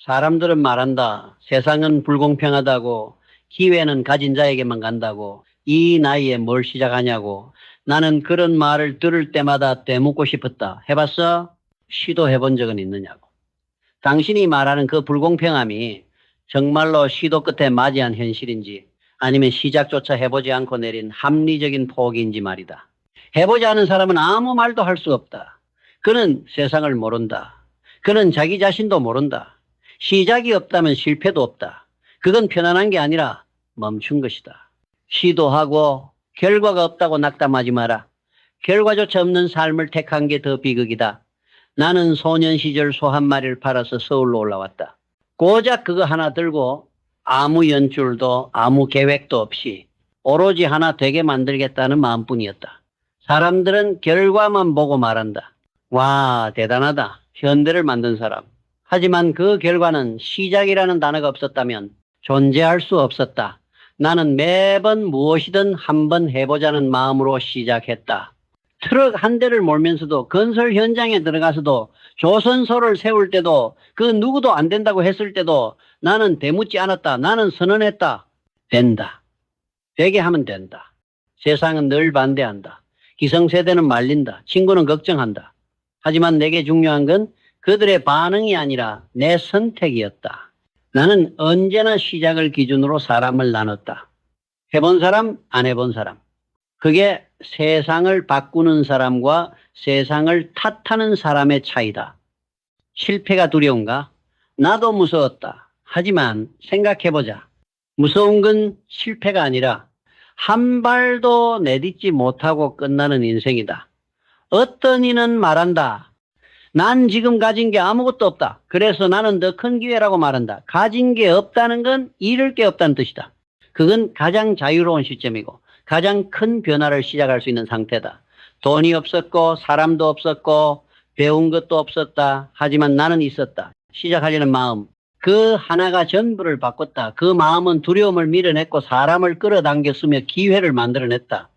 사람들은 말한다. 세상은 불공평하다고, 기회는 가진 자에게만 간다고, 이 나이에 뭘 시작하냐고. 나는 그런 말을 들을 때마다 되묻고 싶었다. 해봤어? 시도해본 적은 있느냐고. 당신이 말하는 그 불공평함이 정말로 시도 끝에 맞이한 현실인지 아니면 시작조차 해보지 않고 내린 합리적인 포기인지 말이다. 해보지 않은 사람은 아무 말도 할 수 없다. 그는 세상을 모른다. 그는 자기 자신도 모른다. 시작이 없다면 실패도 없다. 그건 편안한 게 아니라 멈춘 것이다. 시도하고 결과가 없다고 낙담하지 마라. 결과조차 없는 삶을 택한 게 더 비극이다. 나는 소년 시절 소 한 마리를 팔아서 서울로 올라왔다. 고작 그거 하나 들고 아무 연줄도 아무 계획도 없이 오로지 하나 되게 만들겠다는 마음뿐이었다. 사람들은 결과만 보고 말한다. 와, 대단하다. 현대를 만든 사람. 하지만 그 결과는 시작이라는 단어가 없었다면 존재할 수 없었다. 나는 매번 무엇이든 한번 해보자는 마음으로 시작했다. 트럭 한 대를 몰면서도, 건설 현장에 들어가서도, 조선소를 세울 때도, 그 누구도 안 된다고 했을 때도 나는 대묻지 않았다. 나는 선언했다. 된다. 되게 하면 된다. 세상은 늘 반대한다. 기성세대는 말린다. 친구는 걱정한다. 하지만 내게 중요한 건 그들의 반응이 아니라 내 선택이었다. 나는 언제나 시작을 기준으로 사람을 나눴다. 해본 사람, 안 해본 사람. 그게 세상을 바꾸는 사람과 세상을 탓하는 사람의 차이다. 실패가 두려운가? 나도 무서웠다. 하지만 생각해보자. 무서운 건 실패가 아니라 한 발도 내딛지 못하고 끝나는 인생이다. 어떤 이는 말한다. 난 지금 가진 게 아무것도 없다. 그래서 나는 더 큰 기회라고 말한다. 가진 게 없다는 건 잃을 게 없다는 뜻이다. 그건 가장 자유로운 시점이고 가장 큰 변화를 시작할 수 있는 상태다. 돈이 없었고 사람도 없었고 배운 것도 없었다. 하지만 나는 있었다. 시작하려는 마음. 그 하나가 전부를 바꿨다. 그 마음은 두려움을 밀어냈고 사람을 끌어당겼으며 기회를 만들어냈다.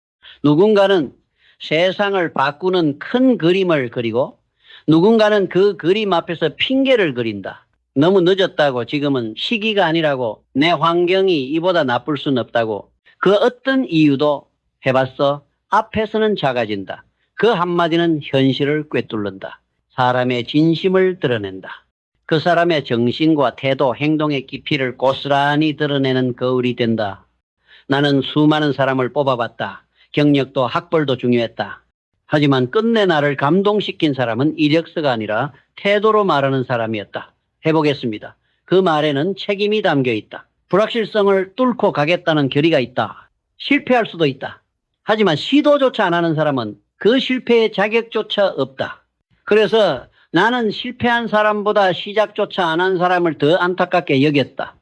누군가는 세상을 바꾸는 큰 그림을 그리고 누군가는 그 그림 앞에서 핑계를 그린다. 너무 늦었다고, 지금은 시기가 아니라고, 내 환경이 이보다 나쁠 수는 없다고. 그 어떤 이유도 해봤어? 앞에서는 작아진다. 그 한마디는 현실을 꿰뚫는다. 사람의 진심을 드러낸다. 그 사람의 정신과 태도, 행동의 깊이를 고스란히 드러내는 거울이 된다. 나는 수많은 사람을 뽑아봤다. 경력도 학벌도 중요했다. 하지만 끝내 나를 감동시킨 사람은 이력서가 아니라 태도로 말하는 사람이었다. 해보겠습니다. 그 말에는 책임이 담겨 있다. 불확실성을 뚫고 가겠다는 결의가 있다. 실패할 수도 있다. 하지만 시도조차 안 하는 사람은 그 실패의 자격조차 없다. 그래서 나는 실패한 사람보다 시작조차 안 한 사람을 더 안타깝게 여겼다.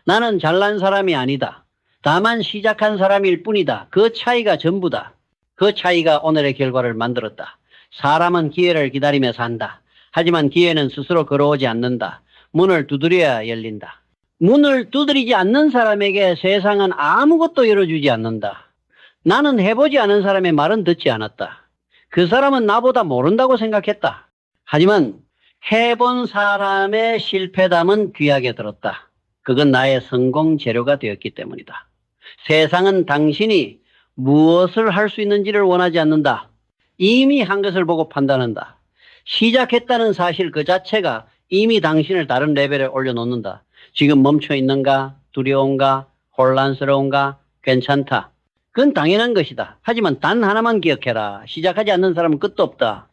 나는 잘난 사람이 아니다. 다만 시작한 사람일 뿐이다. 그 차이가 전부다. 그 차이가 오늘의 결과를 만들었다. 사람은 기회를 기다리며 산다. 하지만 기회는 스스로 걸어오지 않는다. 문을 두드려야 열린다. 문을 두드리지 않는 사람에게 세상은 아무것도 열어주지 않는다. 나는 해보지 않은 사람의 말은 듣지 않았다. 그 사람은 나보다 모른다고 생각했다. 하지만 해본 사람의 실패담은 귀하게 들었다. 그건 나의 성공 재료가 되었기 때문이다. 세상은 당신이 무엇을 할 수 있는지를 원하지 않는다. 이미 한 것을 보고 판단한다. 시작했다는 사실 그 자체가 이미 당신을 다른 레벨에 올려놓는다. 지금 멈춰 있는가? 두려운가? 혼란스러운가? 괜찮다. 그건 당연한 것이다. 하지만 단 하나만 기억해라. 시작하지 않는 사람은 끝도 없다.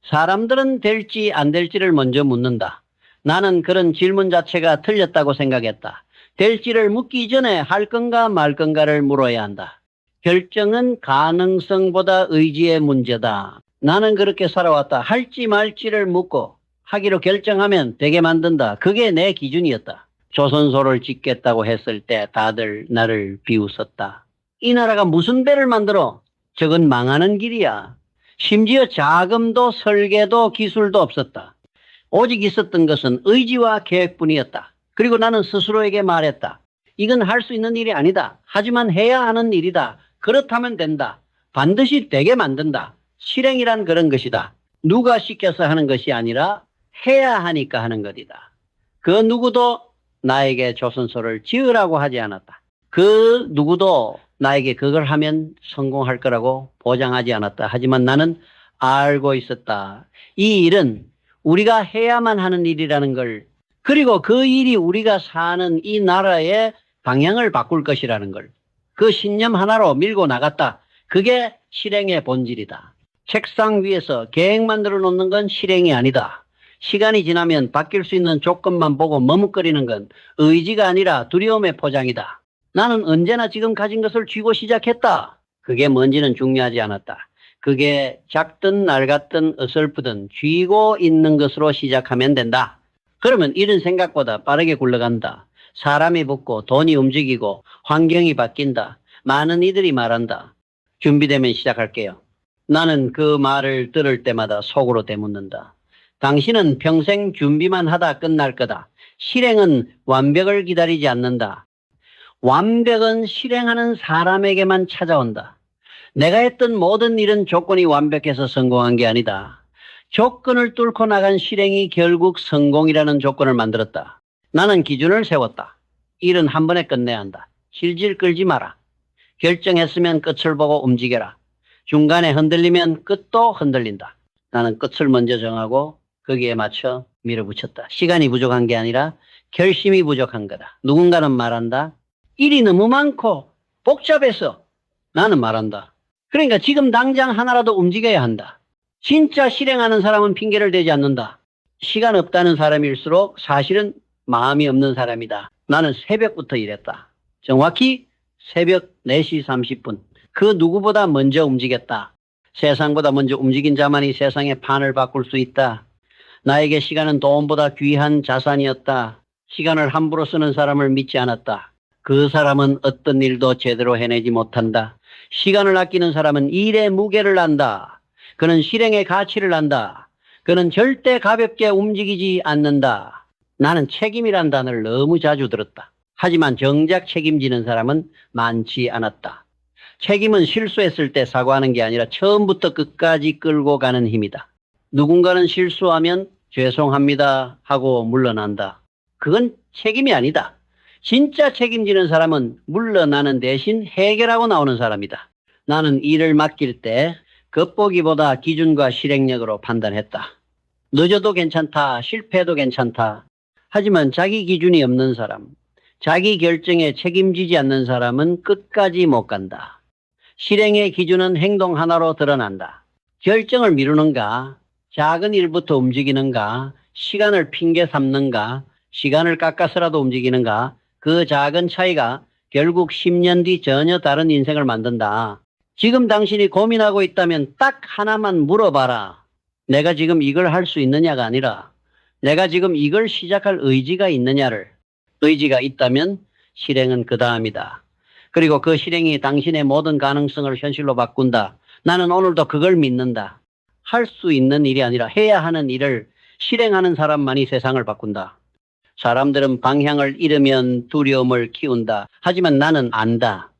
사람들은 될지 안 될지를 먼저 묻는다. 나는 그런 질문 자체가 틀렸다고 생각했다. 될지를 묻기 전에 할 건가 말 건가를 물어야 한다. 결정은 가능성보다 의지의 문제다. 나는 그렇게 살아왔다. 할지 말지를 묻고 하기로 결정하면 되게 만든다. 그게 내 기준이었다. 조선소를 짓겠다고 했을 때 다들 나를 비웃었다. 이 나라가 무슨 배를 만들어? 저건 망하는 길이야. 심지어 자금도 설계도 기술도 없었다. 오직 있었던 것은 의지와 계획뿐이었다. 그리고 나는 스스로에게 말했다. 이건 할 수 있는 일이 아니다. 하지만 해야 하는 일이다. 그렇다면 된다. 반드시 되게 만든다. 실행이란 그런 것이다. 누가 시켜서 하는 것이 아니라 해야 하니까 하는 것이다. 그 누구도 나에게 조선소를 지으라고 하지 않았다. 그 누구도 나에게 그걸 하면 성공할 거라고 보장하지 않았다. 하지만 나는 알고 있었다. 이 일은 우리가 해야만 하는 일이라는 걸, 그리고 그 일이 우리가 사는 이 나라의 방향을 바꿀 것이라는 걸, 그 신념 하나로 밀고 나갔다. 그게 실행의 본질이다. 책상 위에서 계획 만들어 놓는 건 실행이 아니다. 시간이 지나면 바뀔 수 있는 조건만 보고 머뭇거리는 건 의지가 아니라 두려움의 포장이다. 나는 언제나 지금 가진 것을 쥐고 시작했다. 그게 뭔지는 중요하지 않았다. 그게 작든 낡았든 어설프든 쥐고 있는 것으로 시작하면 된다. 그러면 일은 생각보다 빠르게 굴러간다. 사람이 붙고 돈이 움직이고 환경이 바뀐다. 많은 이들이 말한다. 준비되면 시작할게요. 나는 그 말을 들을 때마다 속으로 되묻는다. 당신은 평생 준비만 하다 끝날 거다. 실행은 완벽을 기다리지 않는다. 완벽은 실행하는 사람에게만 찾아온다. 내가 했던 모든 일은 조건이 완벽해서 성공한 게 아니다. 조건을 뚫고 나간 실행이 결국 성공이라는 조건을 만들었다. 나는 기준을 세웠다. 일은 한 번에 끝내야 한다. 질질 끌지 마라. 결정했으면 끝을 보고 움직여라. 중간에 흔들리면 끝도 흔들린다. 나는 끝을 먼저 정하고 거기에 맞춰 밀어붙였다. 시간이 부족한 게 아니라 결심이 부족한 거다. 누군가는 말한다. 일이 너무 많고 복잡해서. 나는 말한다. 그러니까 지금 당장 하나라도 움직여야 한다. 진짜 실행하는 사람은 핑계를 대지 않는다. 시간 없다는 사람일수록 사실은 마음이 없는 사람이다. 나는 새벽부터 일했다. 정확히 새벽 4시 30분. 그 누구보다 먼저 움직였다. 세상보다 먼저 움직인 자만이 세상의 판을 바꿀 수 있다. 나에게 시간은 돈보다 귀한 자산이었다. 시간을 함부로 쓰는 사람을 믿지 않았다. 그 사람은 어떤 일도 제대로 해내지 못한다. 시간을 아끼는 사람은 일의 무게를 안다. 그는 실행의 가치를 안다. 그는 절대 가볍게 움직이지 않는다. 나는 책임이란 단어를 너무 자주 들었다. 하지만 정작 책임지는 사람은 많지 않았다. 책임은 실수했을 때 사과하는 게 아니라 처음부터 끝까지 끌고 가는 힘이다. 누군가는 실수하면 죄송합니다 하고 물러난다. 그건 책임이 아니다. 진짜 책임지는 사람은 물러나는 대신 해결하고 나오는 사람이다. 나는 일을 맡길 때 겉보기보다 기준과 실행력으로 판단했다. 늦어도 괜찮다. 실패해도 괜찮다. 하지만 자기 기준이 없는 사람, 자기 결정에 책임지지 않는 사람은 끝까지 못 간다. 실행의 기준은 행동 하나로 드러난다. 결정을 미루는가, 작은 일부터 움직이는가, 시간을 핑계 삼는가, 시간을 깎아서라도 움직이는가, 그 작은 차이가 결국 10년 뒤 전혀 다른 인생을 만든다. 지금 당신이 고민하고 있다면 딱 하나만 물어봐라. 내가 지금 이걸 할 수 있느냐가 아니라 내가 지금 이걸 시작할 의지가 있느냐를. 의지가 있다면 실행은 그 다음이다. 그리고 그 실행이 당신의 모든 가능성을 현실로 바꾼다. 나는 오늘도 그걸 믿는다. 할 수 있는 일이 아니라 해야 하는 일을 실행하는 사람만이 세상을 바꾼다. 사람들은 방향을 잃으면 두려움을 키운다. 하지만 나는 안다.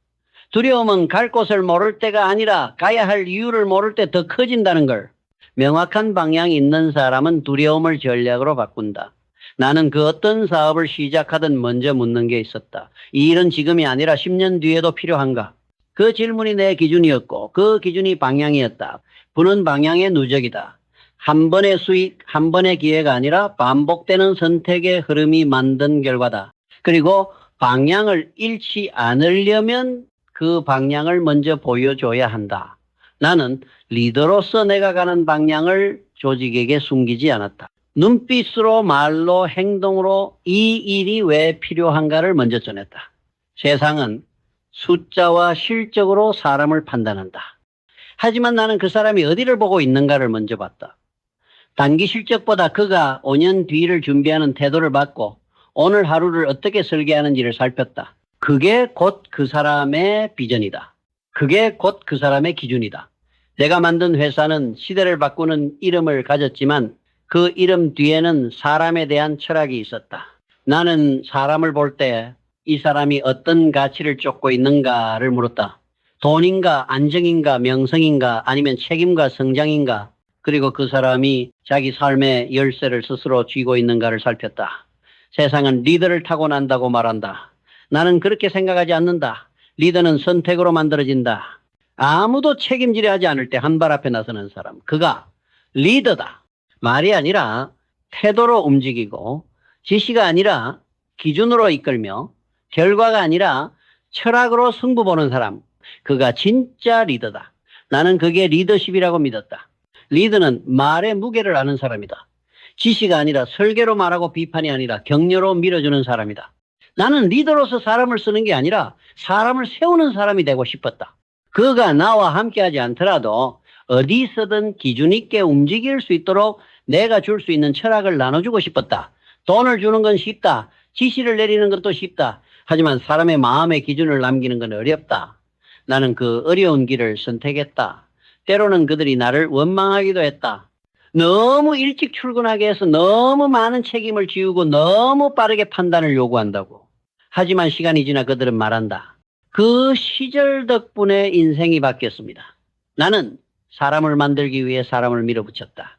두려움은 갈 곳을 모를 때가 아니라 가야 할 이유를 모를 때 더 커진다는 걸. 명확한 방향이 있는 사람은 두려움을 전략으로 바꾼다. 나는 그 어떤 사업을 시작하든 먼저 묻는 게 있었다. 이 일은 지금이 아니라 10년 뒤에도 필요한가? 그 질문이 내 기준이었고 그 기준이 방향이었다. 부는 방향의 누적이다. 한 번의 수익, 한 번의 기회가 아니라 반복되는 선택의 흐름이 만든 결과다. 그리고 방향을 잃지 않으려면 그 방향을 먼저 보여줘야 한다. 나는 리더로서 내가 가는 방향을 조직에게 숨기지 않았다. 눈빛으로 말로 행동으로 이 일이 왜 필요한가를 먼저 전했다. 세상은 숫자와 실적으로 사람을 판단한다. 하지만 나는 그 사람이 어디를 보고 있는가를 먼저 봤다. 단기 실적보다 그가 5년 뒤를 준비하는 태도를 봤고 오늘 하루를 어떻게 설계하는지를 살폈다. 그게 곧 그 사람의 비전이다. 그게 곧 그 사람의 기준이다. 내가 만든 회사는 시대를 바꾸는 이름을 가졌지만 그 이름 뒤에는 사람에 대한 철학이 있었다. 나는 사람을 볼 때 이 사람이 어떤 가치를 쫓고 있는가를 물었다. 돈인가, 안정인가, 명성인가, 아니면 책임과 성장인가, 그리고 그 사람이 자기 삶의 열쇠를 스스로 쥐고 있는가를 살폈다. 세상은 리더를 타고난다고 말한다. 나는 그렇게 생각하지 않는다. 리더는 선택으로 만들어진다. 아무도 책임지려 하지 않을 때 한 발 앞에 나서는 사람, 그가 리더다. 말이 아니라 태도로 움직이고 지시가 아니라 기준으로 이끌며 결과가 아니라 철학으로 승부 보는 사람, 그가 진짜 리더다. 나는 그게 리더십이라고 믿었다. 리더는 말의 무게를 아는 사람이다. 지시가 아니라 설계로 말하고 비판이 아니라 격려로 밀어주는 사람이다. 나는 리더로서 사람을 쓰는 게 아니라 사람을 세우는 사람이 되고 싶었다. 그가 나와 함께하지 않더라도 어디서든 기준 있게 움직일 수 있도록 내가 줄 수 있는 철학을 나눠주고 싶었다. 돈을 주는 건 쉽다. 지시를 내리는 것도 쉽다. 하지만 사람의 마음의 기준을 남기는 건 어렵다. 나는 그 어려운 길을 선택했다. 때로는 그들이 나를 원망하기도 했다. 너무 일찍 출근하게 해서 너무 많은 책임을 지우고 너무 빠르게 판단을 요구한다고. 하지만 시간이 지나 그들은 말한다. 그 시절 덕분에 인생이 바뀌었습니다. 나는 사람을 만들기 위해 사람을 밀어붙였다.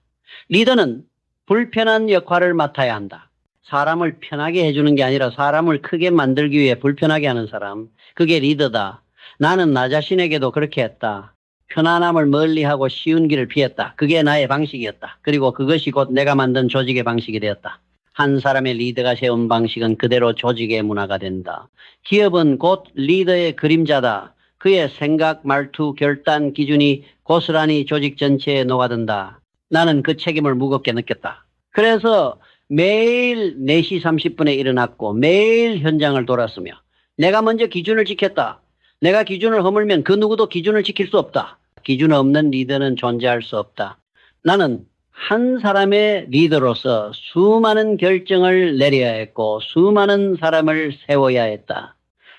리더는 불편한 역할을 맡아야 한다. 사람을 편하게 해주는 게 아니라 사람을 크게 만들기 위해 불편하게 하는 사람. 그게 리더다. 나는 나 자신에게도 그렇게 했다. 편안함을 멀리하고 쉬운 길을 피했다. 그게 나의 방식이었다. 그리고 그것이 곧 내가 만든 조직의 방식이 되었다. 한 사람의 리더가 세운 방식은 그대로 조직의 문화가 된다. 기업은 곧 리더의 그림자다. 그의 생각, 말투, 결단, 기준이 고스란히 조직 전체에 녹아든다. 나는 그 책임을 무겁게 느꼈다. 그래서 매일 4시 30분에 일어났고 매일 현장을 돌았으며 내가 먼저 기준을 지켰다. 내가 기준을 허물면 그 누구도 기준을 지킬 수 없다. 기준 없는 리더는 존재할 수 없다. 나는 한 사람의 리더로서 수많은 결정을 내려야 했고 수많은 사람을 세워야 했다.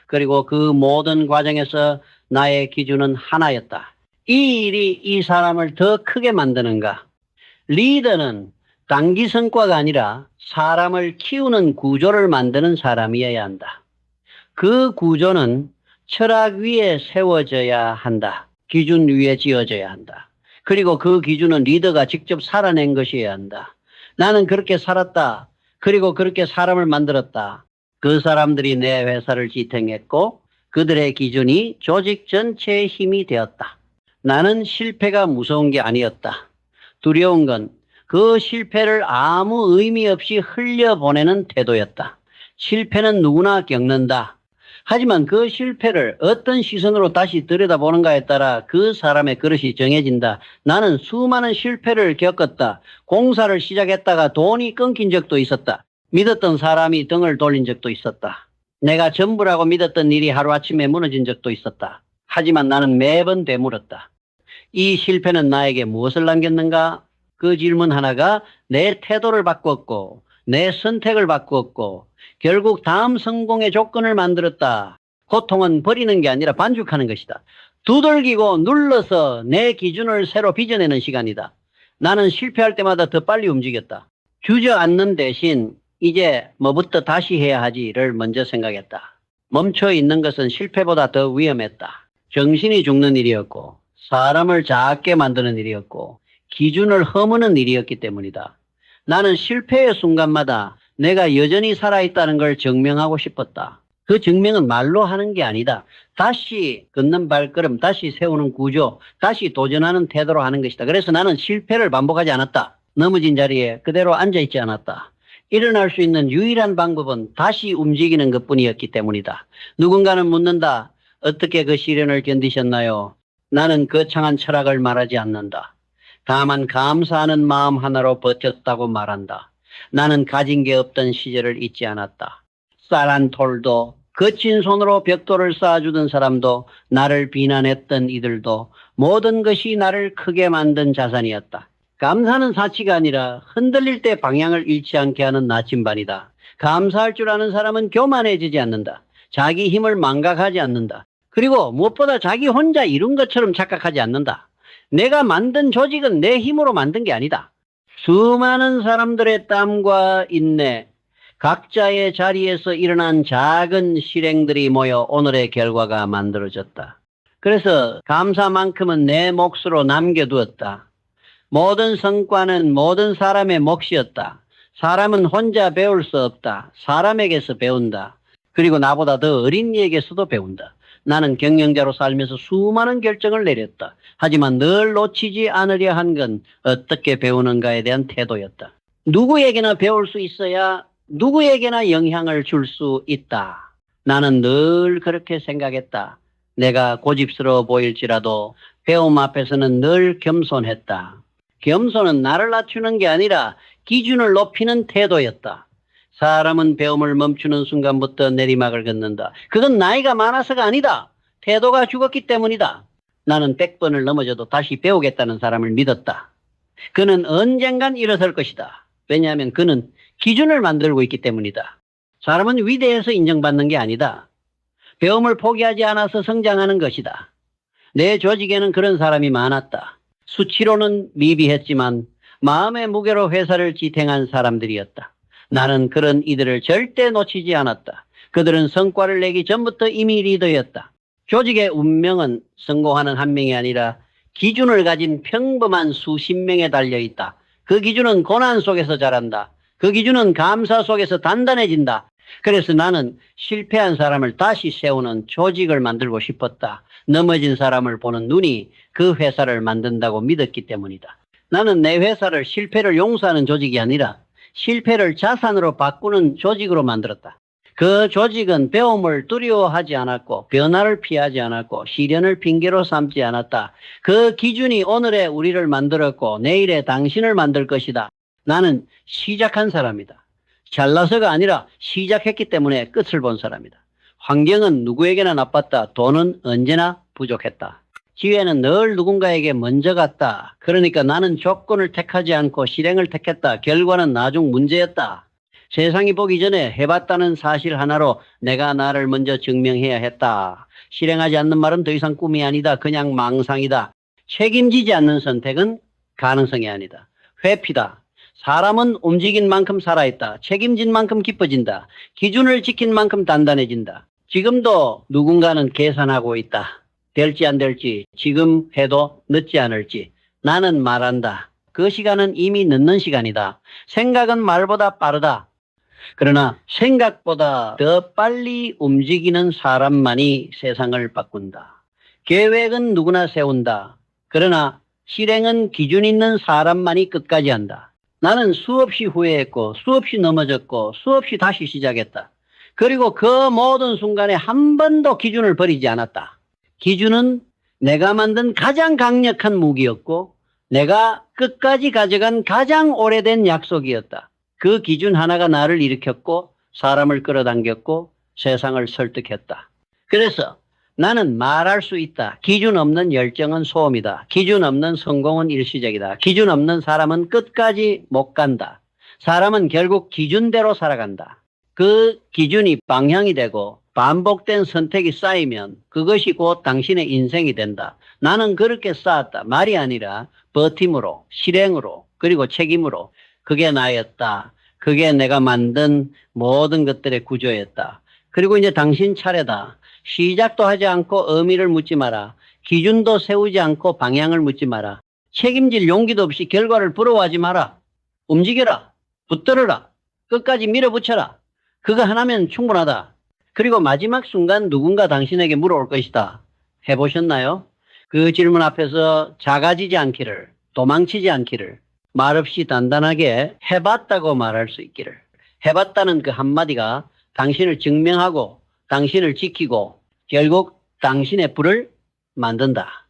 그리고 그 모든 과정에서 나의 기준은 하나였다. 이 일이 이 사람을 더 크게 만드는가? 리더는 단기 성과가 아니라 사람을 키우는 구조를 만드는 사람이어야 한다. 그 구조는 철학 위에 세워져야 한다. 기준 위에 지어져야 한다. 그리고 그 기준은 리더가 직접 살아낸 것이어야 한다. 나는 그렇게 살았다. 그리고 그렇게 사람을 만들었다. 그 사람들이 내 회사를 지탱했고 그들의 기준이 조직 전체의 힘이 되었다. 나는 실패가 무서운 게 아니었다. 두려운 건 그 실패를 아무 의미 없이 흘려보내는 태도였다. 실패는 누구나 겪는다. 하지만 그 실패를 어떤 시선으로 다시 들여다보는가에 따라 그 사람의 그릇이 정해진다. 나는 수많은 실패를 겪었다. 공사를 시작했다가 돈이 끊긴 적도 있었다. 믿었던 사람이 등을 돌린 적도 있었다. 내가 전부라고 믿었던 일이 하루아침에 무너진 적도 있었다. 하지만 나는 매번 되물었다. 이 실패는 나에게 무엇을 남겼는가? 그 질문 하나가 내 태도를 바꾸었고 내 선택을 바꾸었고 결국 다음 성공의 조건을 만들었다. 고통은 버리는 게 아니라 반죽하는 것이다. 두들기고 눌러서 내 기준을 새로 빚어내는 시간이다. 나는 실패할 때마다 더 빨리 움직였다. 주저앉는 대신 이제 뭐부터 다시 해야 하지를 먼저 생각했다. 멈춰 있는 것은 실패보다 더 위험했다. 정신이 죽는 일이었고 사람을 작게 만드는 일이었고 기준을 허무는 일이었기 때문이다. 나는 실패의 순간마다 내가 여전히 살아있다는 걸 증명하고 싶었다. 그 증명은 말로 하는 게 아니다. 다시 걷는 발걸음, 다시 세우는 구조, 다시 도전하는 태도로 하는 것이다. 그래서 나는 실패를 반복하지 않았다. 넘어진 자리에 그대로 앉아있지 않았다. 일어날 수 있는 유일한 방법은 다시 움직이는 것뿐이었기 때문이다. 누군가는 묻는다. 어떻게 그 시련을 견디셨나요? 나는 거창한 철학을 말하지 않는다. 다만 감사하는 마음 하나로 버텼다고 말한다. 나는 가진 게 없던 시절을 잊지 않았다. 쌀 한 톨도 거친 손으로 벽돌을 쌓아주던 사람도 나를 비난했던 이들도 모든 것이 나를 크게 만든 자산이었다. 감사는 사치가 아니라 흔들릴 때 방향을 잃지 않게 하는 나침반이다. 감사할 줄 아는 사람은 교만해지지 않는다. 자기 힘을 망각하지 않는다. 그리고 무엇보다 자기 혼자 이룬 것처럼 착각하지 않는다. 내가 만든 조직은 내 힘으로 만든 게 아니다. 수많은 사람들의 땀과 인내, 각자의 자리에서 일어난 작은 실행들이 모여 오늘의 결과가 만들어졌다. 그래서 감사만큼은 내 몫으로 남겨두었다. 모든 성과는 모든 사람의 몫이었다. 사람은 혼자 배울 수 없다. 사람에게서 배운다. 그리고 나보다 더 어린 이에게서도 배운다. 나는 경영자로 살면서 수많은 결정을 내렸다. 하지만 늘 놓치지 않으려 한 건 어떻게 배우는가에 대한 태도였다. 누구에게나 배울 수 있어야 누구에게나 영향을 줄 수 있다. 나는 늘 그렇게 생각했다. 내가 고집스러워 보일지라도 배움 앞에서는 늘 겸손했다. 겸손은 나를 낮추는 게 아니라 기준을 높이는 태도였다. 사람은 배움을 멈추는 순간부터 내리막을 걷는다. 그건 나이가 많아서가 아니다. 태도가 죽었기 때문이다. 나는 100번을 넘어져도 다시 배우겠다는 사람을 믿었다. 그는 언젠간 일어설 것이다. 왜냐하면 그는 기준을 만들고 있기 때문이다. 사람은 위대해서 인정받는 게 아니다. 배움을 포기하지 않아서 성장하는 것이다. 내 조직에는 그런 사람이 많았다. 수치로는 미비했지만 마음의 무게로 회사를 지탱한 사람들이었다. 나는 그런 이들을 절대 놓치지 않았다. 그들은 성과를 내기 전부터 이미 리더였다. 조직의 운명은 성공하는 한 명이 아니라 기준을 가진 평범한 수십 명에 달려있다. 그 기준은 고난 속에서 자란다. 그 기준은 감사 속에서 단단해진다. 그래서 나는 실패한 사람을 다시 세우는 조직을 만들고 싶었다. 넘어진 사람을 보는 눈이 그 회사를 만든다고 믿었기 때문이다. 나는 내 회사를 실패를 용서하는 조직이 아니라 실패를 자산으로 바꾸는 조직으로 만들었다. 그 조직은 배움을 두려워하지 않았고 변화를 피하지 않았고 시련을 핑계로 삼지 않았다. 그 기준이 오늘의 우리를 만들었고 내일의 당신을 만들 것이다. 나는 시작한 사람이다. 잘나서가 아니라 시작했기 때문에 끝을 본 사람이다. 환경은 누구에게나 나빴다. 돈은 언제나 부족했다. 기회는 늘 누군가에게 먼저 갔다. 그러니까 나는 조건을 택하지 않고 실행을 택했다. 결과는 나중 문제였다. 세상이 보기 전에 해봤다는 사실 하나로 내가 나를 먼저 증명해야 했다. 실행하지 않는 말은 더 이상 꿈이 아니다. 그냥 망상이다. 책임지지 않는 선택은 가능성이 아니다. 회피다. 사람은 움직인 만큼 살아있다. 책임진 만큼 기뻐진다. 기준을 지킨 만큼 단단해진다. 지금도 누군가는 계산하고 있다. 될지 안 될지, 지금 해도 늦지 않을지. 나는 말한다. 그 시간은 이미 늦는 시간이다. 생각은 말보다 빠르다. 그러나 생각보다 더 빨리 움직이는 사람만이 세상을 바꾼다. 계획은 누구나 세운다. 그러나 실행은 기준 있는 사람만이 끝까지 한다. 나는 수없이 후회했고 수없이 넘어졌고 수없이 다시 시작했다. 그리고 그 모든 순간에 한 번도 기준을 버리지 않았다. 기준은 내가 만든 가장 강력한 무기였고 내가 끝까지 가져간 가장 오래된 약속이었다. 그 기준 하나가 나를 일으켰고 사람을 끌어당겼고 세상을 설득했다. 그래서 나는 말할 수 있다. 기준 없는 열정은 소음이다. 기준 없는 성공은 일시적이다. 기준 없는 사람은 끝까지 못 간다. 사람은 결국 기준대로 살아간다. 그 기준이 방향이 되고 반복된 선택이 쌓이면 그것이 곧 당신의 인생이 된다. 나는 그렇게 쌓았다. 말이 아니라 버팀으로, 실행으로, 그리고 책임으로. 그게 나였다. 그게 내가 만든 모든 것들의 구조였다. 그리고 이제 당신 차례다. 시작도 하지 않고 의미를 묻지 마라. 기준도 세우지 않고 방향을 묻지 마라. 책임질 용기도 없이 결과를 부러워하지 마라. 움직여라. 붙들어라. 끝까지 밀어붙여라. 그거 하나면 충분하다. 그리고 마지막 순간 누군가 당신에게 물어올 것이다. 해보셨나요? 그 질문 앞에서 작아지지 않기를, 도망치지 않기를, 말없이 단단하게 해봤다고 말할 수 있기를. 해봤다는 그 한마디가 당신을 증명하고 당신을 지키고 결국 당신의 부를 만든다.